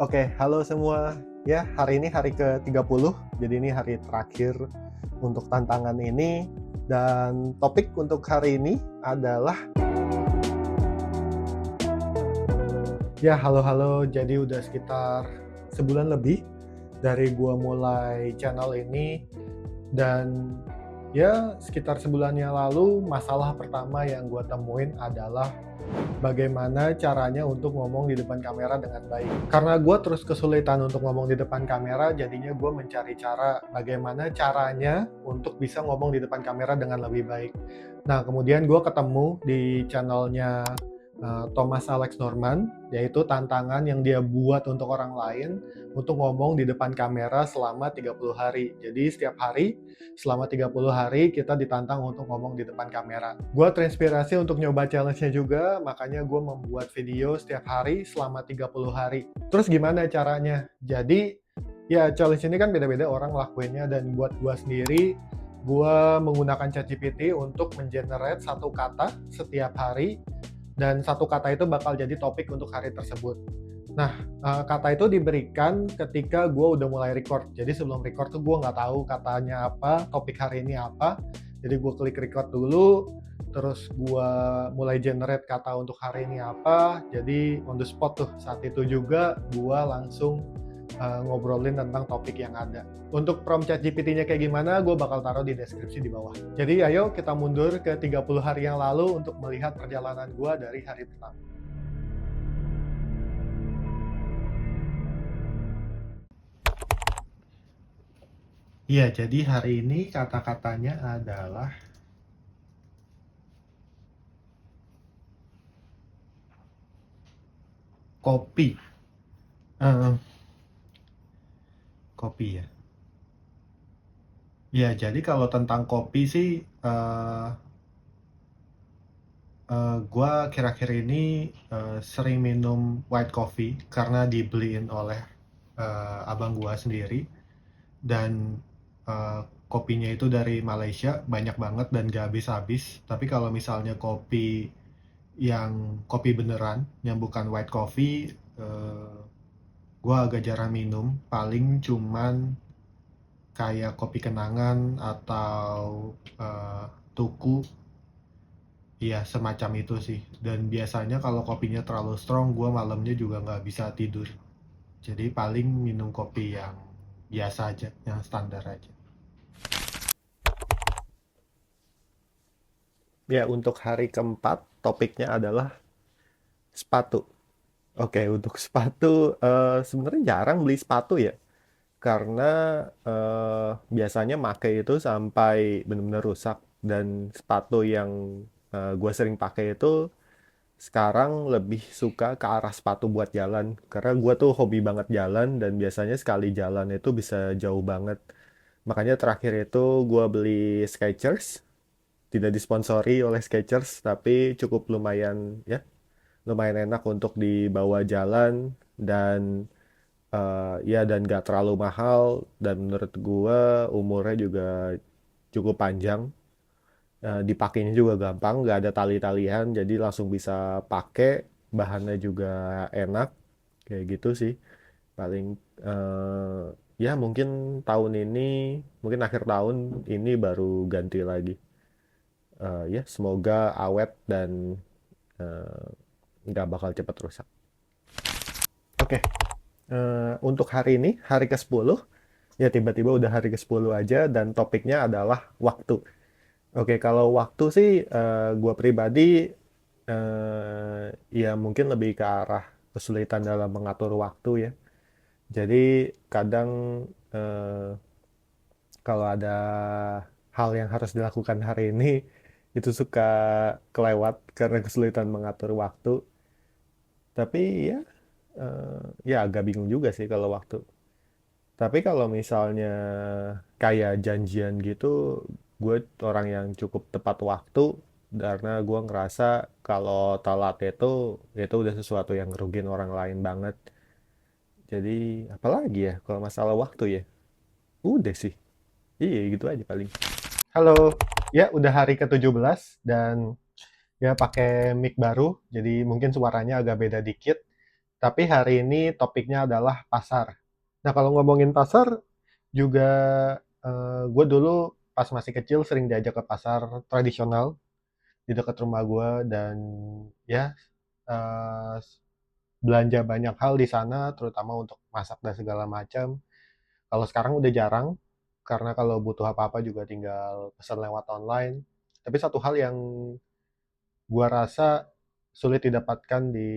Oke, halo semua. Ya, hari ini hari ke-30, jadi ini hari terakhir untuk tantangan ini. Dan topik untuk hari ini adalah, ya halo-halo, jadi udah sekitar sebulan lebih dari gua mulai channel ini. Dan ya sekitar sebulan yang lalu, masalah pertama yang gua temuin adalah bagaimana caranya untuk ngomong di depan kamera dengan baik. Karena gue terus kesulitan untuk ngomong di depan kamera, jadinya gue mencari cara bagaimana caranya untuk bisa ngomong di depan kamera dengan lebih baik. Nah, kemudian gue ketemu di channelnya Thomas Alex Norman, yaitu tantangan yang dia buat untuk orang lain untuk ngomong di depan kamera selama 30 hari. Jadi setiap hari, selama 30 hari kita ditantang untuk ngomong di depan kamera. Gue terinspirasi untuk nyoba challenge-nya juga, makanya gue membuat video setiap hari selama 30 hari. Terus gimana caranya? Jadi, ya challenge ini kan beda-beda orang ngelakuinnya, dan buat gue sendiri, gue menggunakan ChatGPT untuk mengenerate satu kata setiap hari, dan satu kata itu bakal jadi topik untuk hari tersebut. Nah, kata itu diberikan ketika gue udah mulai record. Jadi sebelum record tuh gue nggak tahu katanya apa, topik hari ini apa. Jadi gue klik record dulu, terus gue mulai generate kata untuk hari ini apa. Jadi on the spot tuh, saat itu juga gue langsung ngobrolin tentang topik yang ada. Untuk prompt ChatGPT-nya kayak gimana, gue bakal taruh di deskripsi di bawah. Jadi ayo kita mundur ke 30 hari yang lalu untuk melihat perjalanan gue dari hari pertama. Iya, jadi hari ini kata-katanya adalah kopi. Eh, kopi ya. Ya, jadi kalau tentang kopi sih, gue akhir-akhir ini sering minum white coffee karena dibeliin oleh abang gue sendiri. Dan kopinya itu dari Malaysia, banyak banget dan gak habis-habis. Tapi kalau misalnya kopi beneran, yang bukan white coffee, gue agak jarang minum. Paling cuman kayak kopi kenangan atau tuku. Iya, semacam itu sih. Dan biasanya kalau kopinya terlalu strong, gue malamnya juga nggak bisa tidur. Jadi paling minum kopi yang biasa aja, yang standar aja. Ya, untuk hari keempat, topiknya adalah sepatu. Oke, untuk sepatu, sebenarnya jarang beli sepatu ya. Karena biasanya make itu sampai benar-benar rusak. Dan sepatu yang gue sering pakai itu sekarang lebih suka ke arah sepatu buat jalan. Karena gue tuh hobi banget jalan, dan biasanya sekali jalan itu bisa jauh banget. Makanya terakhir itu gue beli Skechers. Tidak disponsori oleh Skechers, tapi cukup lumayan ya, lumayan enak untuk dibawa jalan. Dan ya, dan gak terlalu mahal, dan menurut gue umurnya juga cukup panjang. Dipakainya juga gampang, gak ada tali-talian, jadi langsung bisa pakai. Bahannya juga enak, kayak gitu sih. Paling ya mungkin tahun ini, mungkin akhir tahun ini baru ganti lagi. Ya semoga awet dan eh, nggak bakal cepat rusak. Oke, untuk hari ini, hari ke-10, ya tiba-tiba udah hari ke-10 aja, dan topiknya adalah waktu. Oke, kalau waktu sih, gue pribadi, ya mungkin lebih ke arah kesulitan dalam mengatur waktu ya. Jadi kadang eh, kalau ada hal yang harus dilakukan hari ini, itu suka kelewat karena kesulitan mengatur waktu. Tapi ya, ya agak bingung juga sih kalau waktu. Tapi kalau misalnya kayak janjian gitu, gue orang yang cukup tepat waktu, karena gue ngerasa kalau telat itu udah sesuatu yang ngerugiin orang lain banget. Jadi apalagi ya kalau masalah waktu ya, udah sih. Iya gitu aja paling. Halo, ya udah hari ke-17, dan ya pakai mic baru, jadi mungkin suaranya agak beda dikit. Tapi hari ini topiknya adalah pasar. Nah, kalau ngomongin pasar, juga gue dulu pas masih kecil sering diajak ke pasar tradisional di dekat rumah gue dan ya eh, belanja banyak hal di sana, terutama untuk masak dan segala macam. Kalau sekarang udah jarang, karena kalau butuh apa-apa juga tinggal pesan lewat online. Tapi satu hal yang gua rasa sulit didapatkan di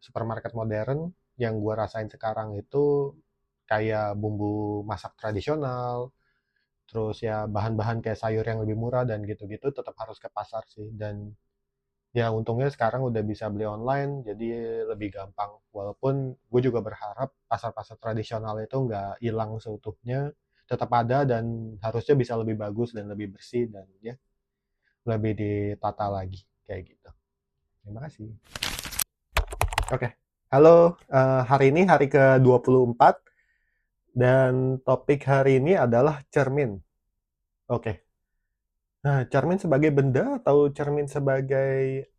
supermarket modern, yang gua rasain sekarang itu kayak bumbu masak tradisional, terus ya bahan-bahan kayak sayur yang lebih murah dan gitu-gitu tetap harus ke pasar sih. Dan ya untungnya sekarang udah bisa beli online, jadi lebih gampang. Walaupun gue juga berharap pasar-pasar tradisional itu nggak hilang seutuhnya, tetap ada dan harusnya bisa lebih bagus dan lebih bersih dan ya lebih ditata lagi kayak gitu. Terima kasih. Oke. Halo, hari ini hari ke-24 dan topik hari ini adalah cermin. Oke. Nah, cermin sebagai benda atau cermin sebagai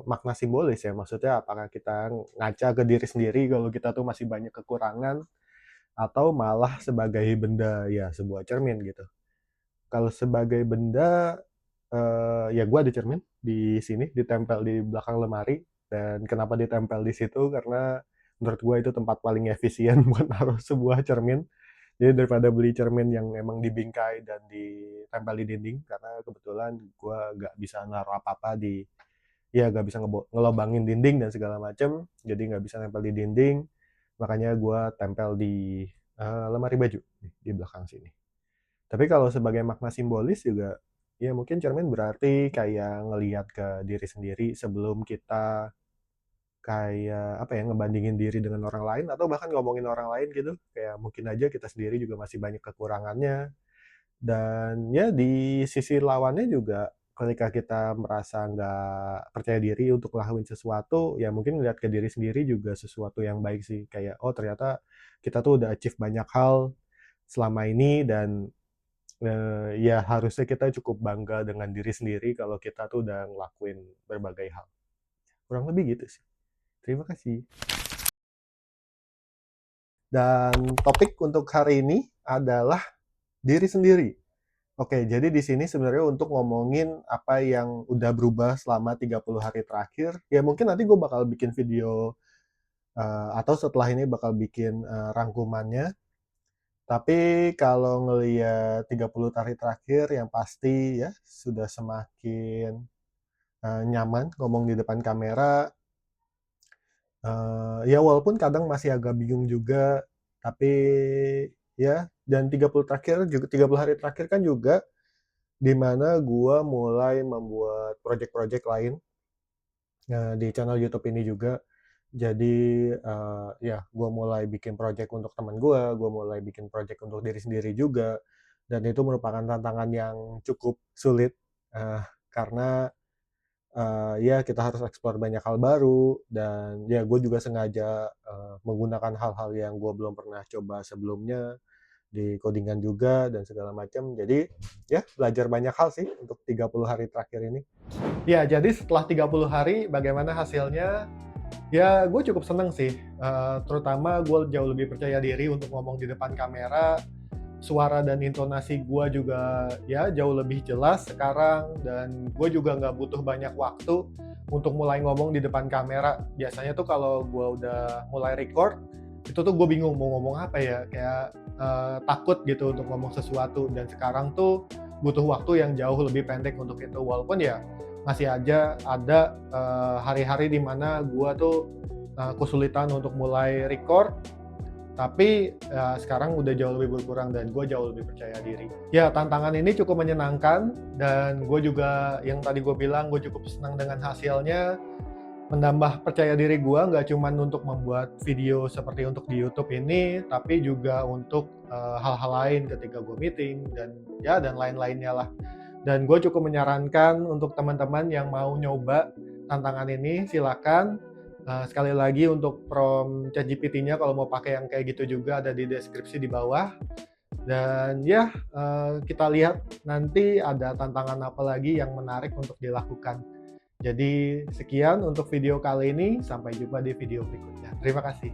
makna simbolis ya? Maksudnya apakah kita ngaca ke diri sendiri kalau kita tuh masih banyak kekurangan atau malah sebagai benda ya sebuah cermin gitu. Kalau sebagai benda ya gue ada cermin di sini ditempel di belakang lemari dan kenapa ditempel di situ karena menurut gue itu tempat paling efisien buat naruh sebuah cermin. Jadi daripada beli cermin yang emang dibingkai dan ditempel di dinding, karena kebetulan gue nggak bisa naruh apa-apa di, ya nggak bisa ngelobangin dinding dan segala macem, jadi nggak bisa nempel di dinding, makanya gue tempel di lemari baju di belakang sini. Tapi kalau sebagai makna simbolis juga, ya mungkin cermin berarti kayak ngelihat ke diri sendiri sebelum kita kayak apa ya ngebandingin diri dengan orang lain atau bahkan ngomongin orang lain gitu kayak mungkin aja kita sendiri juga masih banyak kekurangannya dan ya di sisi lawannya juga ketika kita merasa nggak percaya diri untuk ngelakuin sesuatu ya mungkin ngeliat ke diri sendiri juga sesuatu yang baik sih kayak oh ternyata kita tuh udah achieve banyak hal selama ini dan ya harusnya kita cukup bangga dengan diri sendiri kalau kita tuh udah ngelakuin berbagai hal kurang lebih gitu sih. Terima kasih. Dan topik untuk hari ini adalah diri sendiri. Oke, jadi di sini sebenarnya untuk ngomongin apa yang udah berubah selama 30 hari terakhir. Ya mungkin nanti gue bakal bikin video atau setelah ini bakal bikin rangkumannya. Tapi kalau ngelihat 30 hari terakhir yang pasti ya sudah semakin nyaman ngomong di depan kamera. Ya walaupun kadang masih agak bingung juga, tapi ya dan 30 hari terakhir kan juga di mana gua mulai membuat project-project lain di channel YouTube ini juga. Jadi ya gua mulai bikin project untuk teman gua mulai bikin project untuk diri sendiri juga dan itu merupakan tantangan yang cukup sulit karena ya kita harus eksplor banyak hal baru dan ya gue juga sengaja menggunakan hal-hal yang gue belum pernah coba sebelumnya di codingan juga dan segala macam. Jadi ya belajar banyak hal sih untuk 30 hari terakhir ini. Ya, jadi setelah 30 hari bagaimana hasilnya? Ya, gue cukup seneng sih. Terutama gue jauh lebih percaya diri untuk ngomong di depan kamera. Suara dan intonasi gue juga ya jauh lebih jelas sekarang. Dan gue juga nggak butuh banyak waktu untuk mulai ngomong di depan kamera. Biasanya tuh kalau gue udah mulai record, itu tuh gue bingung mau ngomong apa ya. Kayak takut gitu untuk ngomong sesuatu. Dan sekarang tuh butuh waktu yang jauh lebih pendek untuk itu. Walaupun ya masih aja ada hari-hari di mana gue tuh kesulitan untuk mulai record, tapi sekarang udah jauh lebih berkurang dan gue jauh lebih percaya diri. Ya tantangan ini cukup menyenangkan dan gue juga yang tadi gue bilang gue cukup senang dengan hasilnya. Menambah percaya diri gue nggak cuma untuk membuat video seperti untuk di YouTube ini, tapi juga untuk hal-hal lain ketika gue meeting dan ya dan lain-lainnya lah. Dan gue cukup menyarankan untuk teman-teman yang mau nyoba tantangan ini, silakan. Sekali lagi untuk prompt ChatGPT-nya kalau mau pakai yang kayak gitu juga ada di deskripsi di bawah. Dan ya, kita lihat nanti ada tantangan apa lagi yang menarik untuk dilakukan. Jadi sekian untuk video kali ini, sampai jumpa di video berikutnya. Terima kasih.